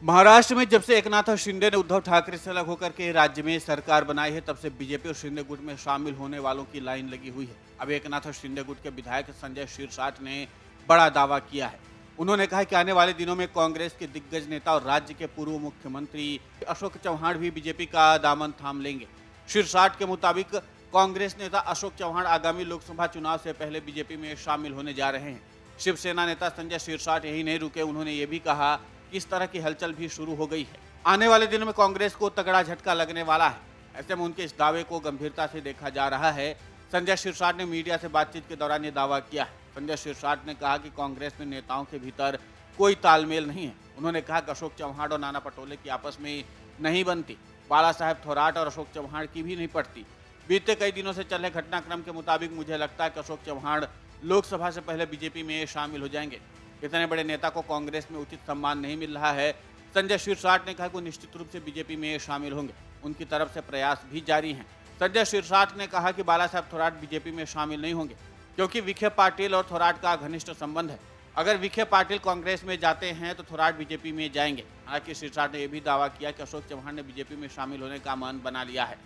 महाराष्ट्र में जब से एकनाथ शिंदे ने उद्धव ठाकरे से अलग होकर के राज्य में सरकार बनाई है, तब से बीजेपी और शिंदे गुट में शामिल होने वालों की लाइन लगी हुई है। अब एकनाथ शिंदे गुट के विधायक संजय शिरसाट ने बड़ा दावा किया है। उन्होंने कहा कि आने वाले दिनों में कांग्रेस के दिग्गज नेता और राज्य के पूर्व मुख्यमंत्री अशोक चौहान भी बीजेपी का दामन थाम लेंगे। शिरसाट के मुताबिक कांग्रेस नेता अशोक चौहान आगामी लोकसभा चुनाव से पहले बीजेपी में शामिल होने जा रहे हैं। शिवसेना नेता संजय शिरसाट यही नहीं रुके, उन्होंने ये भी कहा कि इस तरह की हलचल भी शुरू हो गई है। आने वाले दिनों में कांग्रेस को तगड़ा झटका लगने वाला है। ऐसे में उनके इस दावे को गंभीरता से देखा जा रहा है। संजय शिरसाट ने मीडिया से बातचीत के दौरान ये दावा किया है। संजय शिरसाट ने कहा कि कांग्रेस में नेताओं के भीतर कोई तालमेल नहीं है। उन्होंने कहा कि अशोक चौहान और नाना पटोले की आपस में नहीं बनती, बाला साहेब थोराट और अशोक चौहान की भी नहीं पड़ती। बीते कई दिनों से चल रहे घटनाक्रम के मुताबिक मुझे लगता है कि अशोक चौहान लोकसभा से पहले बीजेपी में शामिल हो जाएंगे। इतने बड़े नेता को कांग्रेस में उचित सम्मान नहीं मिल रहा है। संजय शिरसाट ने कहा कि वो निश्चित रूप से बीजेपी में शामिल होंगे, उनकी तरफ से प्रयास भी जारी हैं। संजय शिरसाट ने कहा कि बाला साहब थोराट बीजेपी में शामिल नहीं होंगे क्योंकि विखे पाटिल और थोराट का घनिष्ठ संबंध है। अगर विखे पाटिल कांग्रेस में जाते हैं तो थोराट बीजेपी में जाएंगे। हालांकि शिरसाट ने यह भी दावा किया कि अशोक चौहान ने बीजेपी में शामिल होने का मन बना लिया है।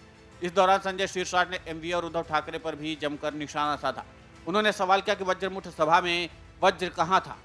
इस दौरान संजय शिरसाट ने एमवी और उद्धव ठाकरे पर भी जमकर निशाना साधा। उन्होंने सवाल किया कि वज्रमुठ सभा में वज्र कहाँ था?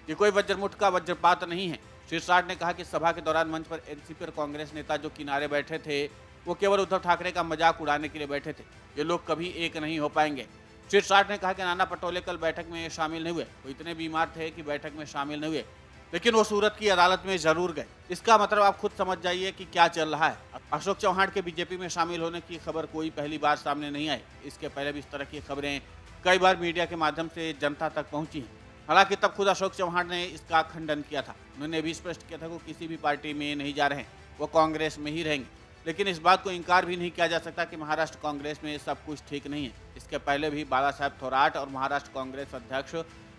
ये कोई वज्रमुठ का वज्रपात नहीं है। शिरसाट ने कहा कि सभा के दौरान मंच पर एनसीपी और कांग्रेस नेता जो किनारे बैठे थे वो केवल उद्धव ठाकरे का मजाक उड़ाने के लिए बैठे थे। ये लोग कभी एक नहीं हो पाएंगे। शिरसाट ने कहा कि नाना पटोले कल बैठक में शामिल नहीं हुए। वो इतने बीमार थे कि बैठक में शामिल नहीं हुए, लेकिन वो सूरत की अदालत में जरूर गए। इसका मतलब आप खुद समझ जाइए कि क्या चल रहा है। अशोक चौहान के बीजेपी में शामिल होने की खबर कोई पहली बार सामने नहीं आई। इसके पहले भी इस तरह की खबरें कई बार मीडिया के माध्यम से जनता तक पहुंची हैं। हालांकि तब खुद अशोक चौहान ने इसका खंडन किया था। उन्होंने भी स्पष्ट किया था कि वो किसी भी पार्टी में नहीं जा रहे हैं, वो कांग्रेस में ही रहेंगे। लेकिन इस बात को इनकार भी नहीं किया जा सकता कि महाराष्ट्र कांग्रेस में सब कुछ ठीक नहीं है। इसके पहले भी बाला साहेब थोराट और महाराष्ट्र कांग्रेस अध्यक्ष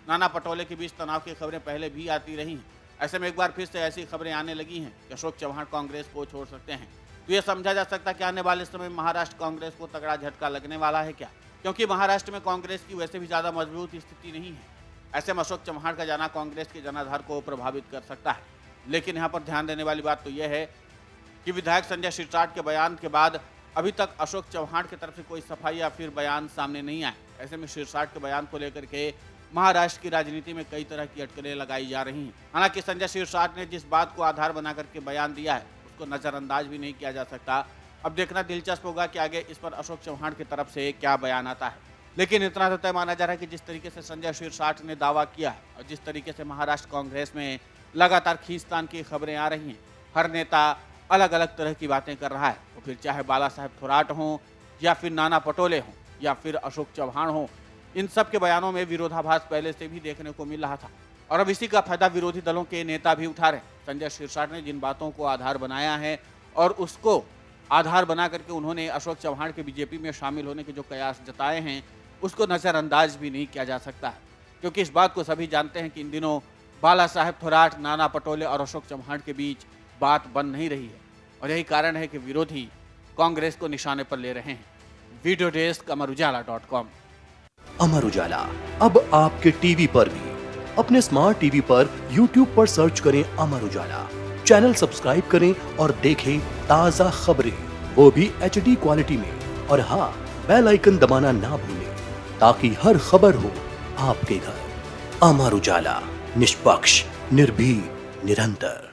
नाना पटोले के बीच तनाव की खबरें पहले भी आती रही हैं। ऐसे में एक बार फिर से ऐसी खबरें आने लगी हैं कि अशोक चौहान कांग्रेस को छोड़ सकते हैं। तो ये समझा जा सकता है कि आने वाले समय महाराष्ट्र कांग्रेस को तगड़ा झटका लगने वाला है क्या? क्योंकि महाराष्ट्र में कांग्रेस की वैसे भी ज़्यादा मजबूत स्थिति नहीं है। ऐसे में अशोक चौहान का जाना कांग्रेस के जनाधार को प्रभावित कर सकता है। लेकिन यहाँ पर ध्यान देने वाली बात तो यह है कि विधायक संजय शिरसाट के बयान के बाद अभी तक अशोक चौहान की तरफ से कोई सफाई या फिर बयान सामने नहीं आए। ऐसे में शिरसाट के बयान को लेकर के महाराष्ट्र की राजनीति में कई तरह की अटकलें लगाई जा रही हैं। हालांकि संजय शिरसाट ने जिस बात को आधार बना करके बयान दिया है उसको नज़रअंदाज भी नहीं किया जा सकता। अब देखना दिलचस्प होगा कि आगे इस पर अशोक चौहान की तरफ से क्या बयान आता है। लेकिन इतना तो तय माना जा रहा है कि जिस तरीके से संजय शिरसाट ने दावा किया है और जिस तरीके से महाराष्ट्र कांग्रेस में लगातार खींचतान की खबरें आ रही हैं, हर नेता अलग अलग तरह की बातें कर रहा है। वो फिर चाहे बाला साहेब थोराट हों या फिर नाना पटोले हों या फिर अशोक चौहान हों, इन सब के बयानों में विरोधाभास पहले से भी देखने को मिल रहा था और अब इसी का फायदा विरोधी दलों के नेता भी उठा रहे हैं। संजय शिरसाट ने जिन बातों को आधार बनाया है और उसको आधार बना करके उन्होंने अशोक चौहान के बीजेपी में शामिल होने के जो कयास जताए हैं उसको नज़रअंदाज भी नहीं किया जा सकता है। क्योंकि इस बात को सभी जानते हैं कि इन दिनों बाला साहेब थोराट, नाना पटोले और अशोक चौहान के बीच बात बन नहीं रही है और यही कारण है कि विरोधी कांग्रेस को निशाने पर ले रहे हैं। Video desk अमरउजाला.com। अमर उजाला अब आपके टीवी पर भी। अपने स्मार्ट टीवी पर यूट्यूब पर सर्च करें अमर उजाला, चैनल सब्सक्राइब करें और देखें ताज़ा खबरें, वो भी HD क्वालिटी में। और हाँ, बेल आइकन दबाना ना भूलें ताकि हर खबर हो आपके घर। अमर उजाला, निष्पक्ष, निर्भीक, निरंतर।